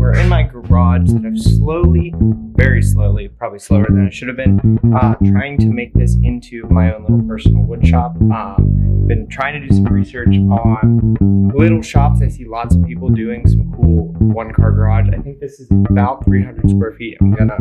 we're in my garage that I've slowly, very slowly, probably slower than I should have been, trying to make this into my own little personal wood shop. Been trying to do some research on little shops. I see lots of people doing some cool one-car garage. I think this is about 300 square feet. I'm gonna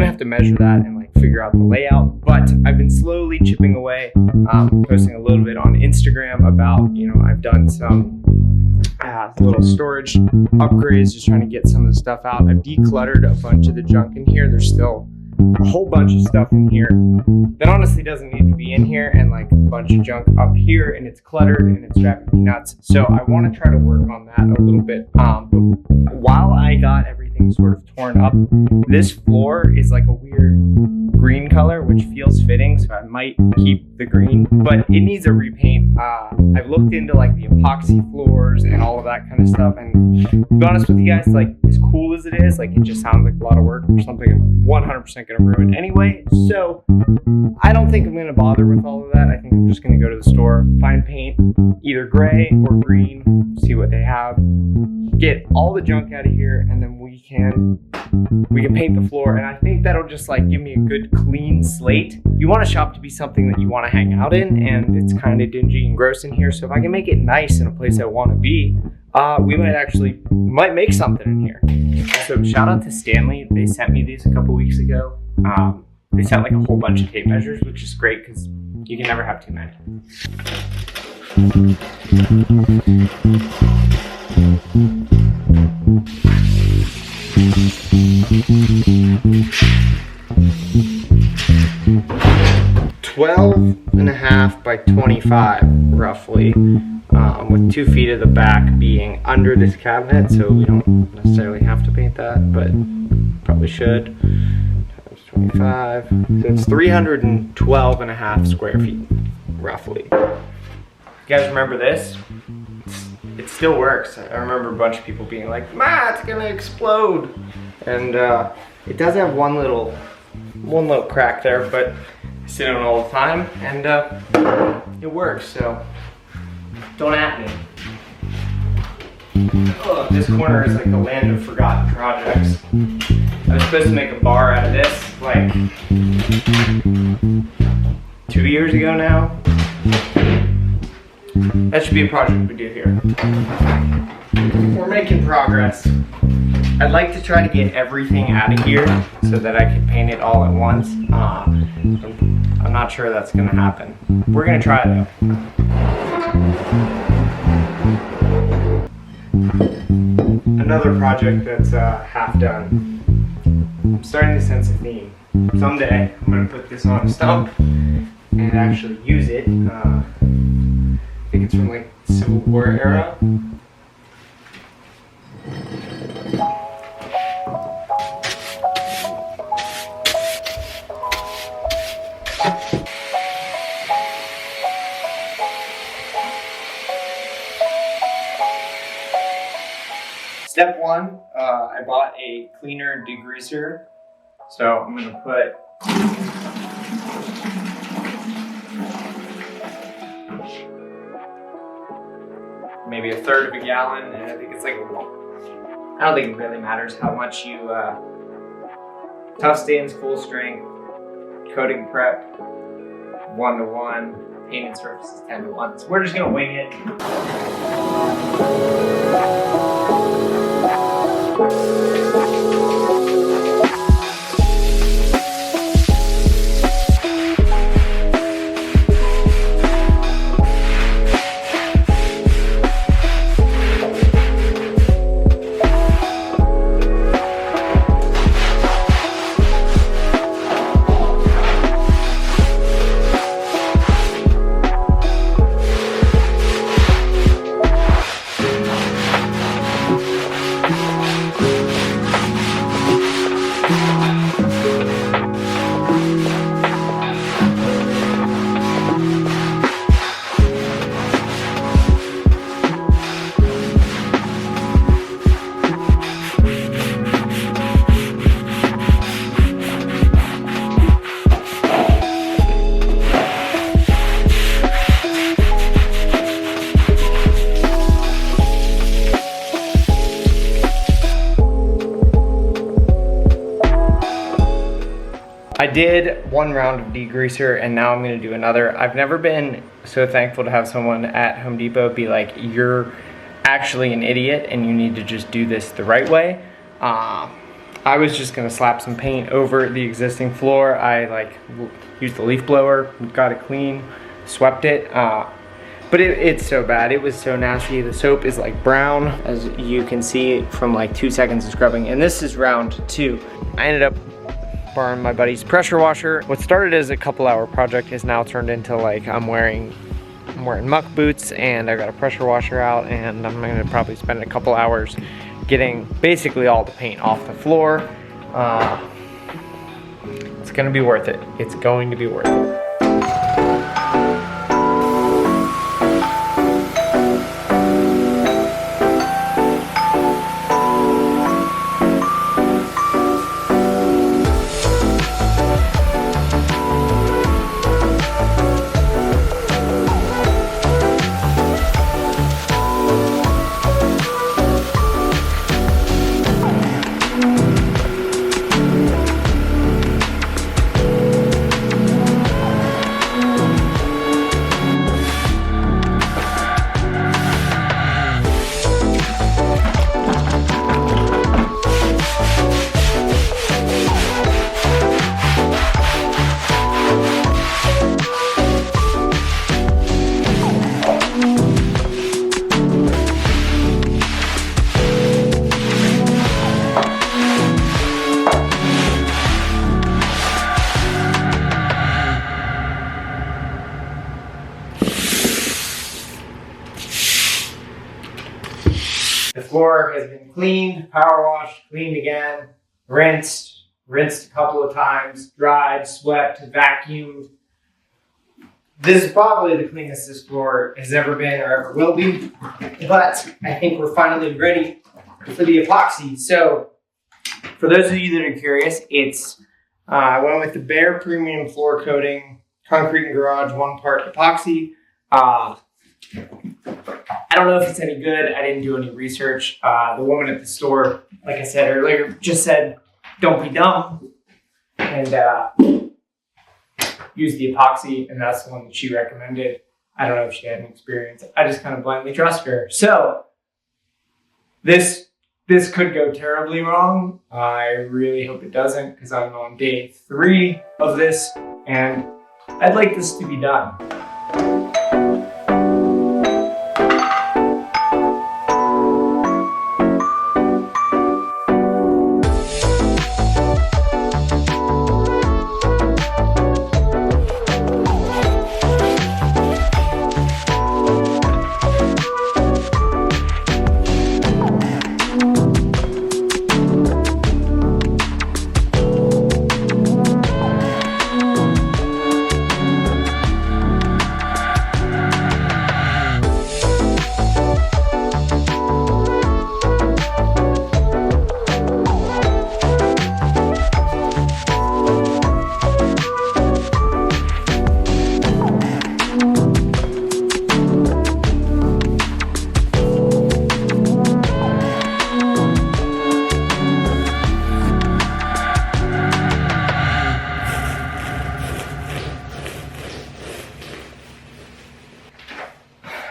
have to measure that and like figure out the layout. But I've been slowly chipping away, posting a little bit on Instagram about, I've done some little storage upgrades, just trying to get some of the stuff out. I've decluttered a bunch of the junk in here. There's still a whole bunch of stuff in here that honestly doesn't need to be in here, and like a bunch of junk up here, and it's cluttered and it's driving me nuts. So I want to try to work on that a little bit. But while I got everything sort of torn up, this floor is like a weird green color, which feels fitting, so I might keep the green, but it needs a repaint. I've looked into like the epoxy floors and all of that kind of stuff, and to be honest with you guys, like as cool as it is, like it just sounds like a lot of work for something I'm 100% gonna ruin anyway. So I don't think I'm gonna bother with all of that. I think I'm just gonna go to the store, find paint, either gray or green, see what they have, get all the junk out of here, and then we can paint the floor. And I think that'll just like give me a good clean slate. You want a shop to be something that you want to hang out in, and it's kind of dingy and gross in here. So if I can make it nice in a place I want to be, we might make something in here. So shout out to Stanley. They sent me these a couple weeks ago. They sent like a whole bunch of tape measures, which is great because you can never have too many. 12.5 by 25 roughly, with 2 feet of the back being under this cabinet, so we don't necessarily have to paint that, but probably should. Times 25, so it's 312.5 square feet roughly. You guys remember this? It still works. I remember a bunch of people being like, "Ma, it's gonna explode," and it does have one little crack there, but I sit on it all the time, and it works. So don't at me. Oh, this corner is like the land of forgotten projects. I was supposed to make a bar out of this like 2 years ago now. That should be a project we do here. We're making progress. I'd like to try to get everything out of here so that I can paint it all at once. I'm not sure that's gonna happen. We're gonna try though. Another project that's half done. I'm starting to sense a theme. Someday I'm gonna put this on a stump and actually use it. I think it's from like the Civil War era. Step one, I bought a cleaner degreaser. So I'm gonna put maybe 1/3 of a gallon, and I think it's like, I don't think it really matters how much you, tough stains, full strength, coating prep, 1:1, painted surfaces 10:1. So we're just gonna wing it. I did one round of degreaser and now I'm gonna do another. I've never been so thankful to have someone at Home Depot be like, you're actually an idiot and you need to just do this the right way. I was just gonna slap some paint over the existing floor. I used the leaf blower, got it clean, swept it. But it's so bad, it was so nasty. The soap is like brown, as you can see from like 2 seconds of scrubbing. And this is round 2. I ended up borrowing my buddy's pressure washer. What started as a couple-hour project is now turned into like I'm wearing muck boots and I got a pressure washer out, and I'm gonna probably spend a couple hours getting basically all the paint off the floor. It's gonna be worth it. It's going to be worth it. The floor has been cleaned, power washed, cleaned again, rinsed a couple of times, dried, swept, vacuumed. This is probably the cleanest this floor has ever been or ever will be, but I think we're finally ready for the epoxy. So, for those of you that are curious, I went with the Bare Premium Floor Coating, Concrete and Garage 1-part epoxy. I don't know if it's any good. I didn't do any research. The woman at the store, like I said earlier, just said, don't be dumb, and use the epoxy, and that's the one that she recommended. I don't know if she had any experience. I just kind of blindly trust her. So, this could go terribly wrong. I really hope it doesn't, because I'm on day 3 of this, and I'd like this to be done.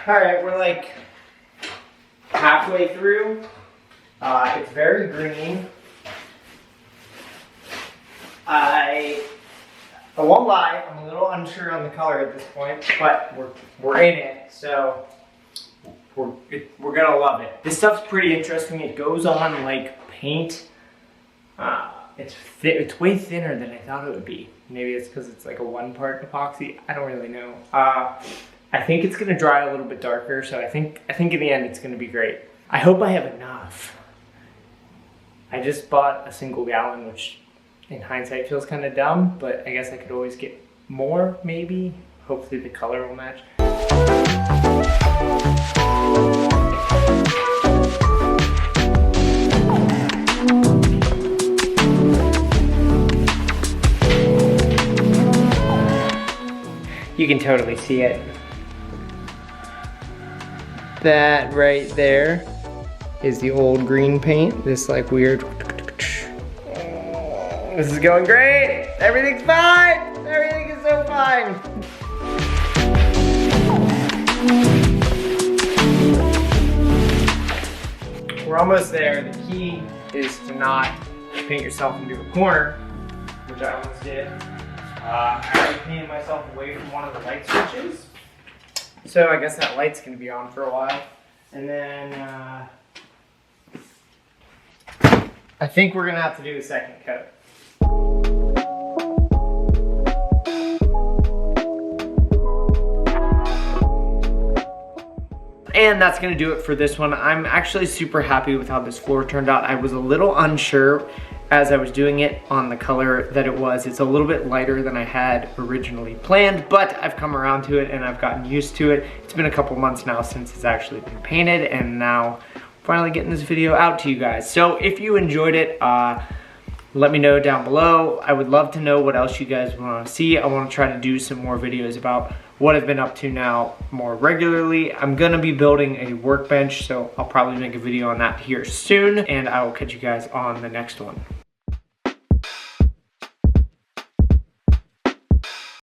All right, we're like halfway through. It's very green. I won't lie, I'm a little unsure on the color at this point, but we're in it, so we're gonna love it. This stuff's pretty interesting. It goes on like paint. It's way thinner than I thought it would be. Maybe it's because it's like a 1-part epoxy. I don't really know. I think it's gonna dry a little bit darker, so I think in the end it's gonna be great. I hope I have enough. I just bought a single gallon, which in hindsight feels kind of dumb, but I guess I could always get more, maybe. Hopefully the color will match. You can totally see it. That right there is the old green paint. This like weird This is going great. Everything's fine. Everything is so fine. We're almost there. The key is to not paint yourself into a corner, which I almost did. I already painted myself away from one of the light switches. So I guess that light's gonna be on for a while. And then I think we're gonna have to do a second coat. And that's gonna do it for this one. I'm actually super happy with how this floor turned out. I was a little unsure as I was doing it on the color that it was. It's a little bit lighter than I had originally planned, but I've come around to it and I've gotten used to it. It's been a couple months now since it's actually been painted, and now finally getting this video out to you guys. So if you enjoyed it, let me know down below. I would love to know what else you guys want to see. I want to try to do some more videos about what I've been up to now more regularly. I'm gonna be building a workbench, so I'll probably make a video on that here soon, and I will catch you guys on the next one.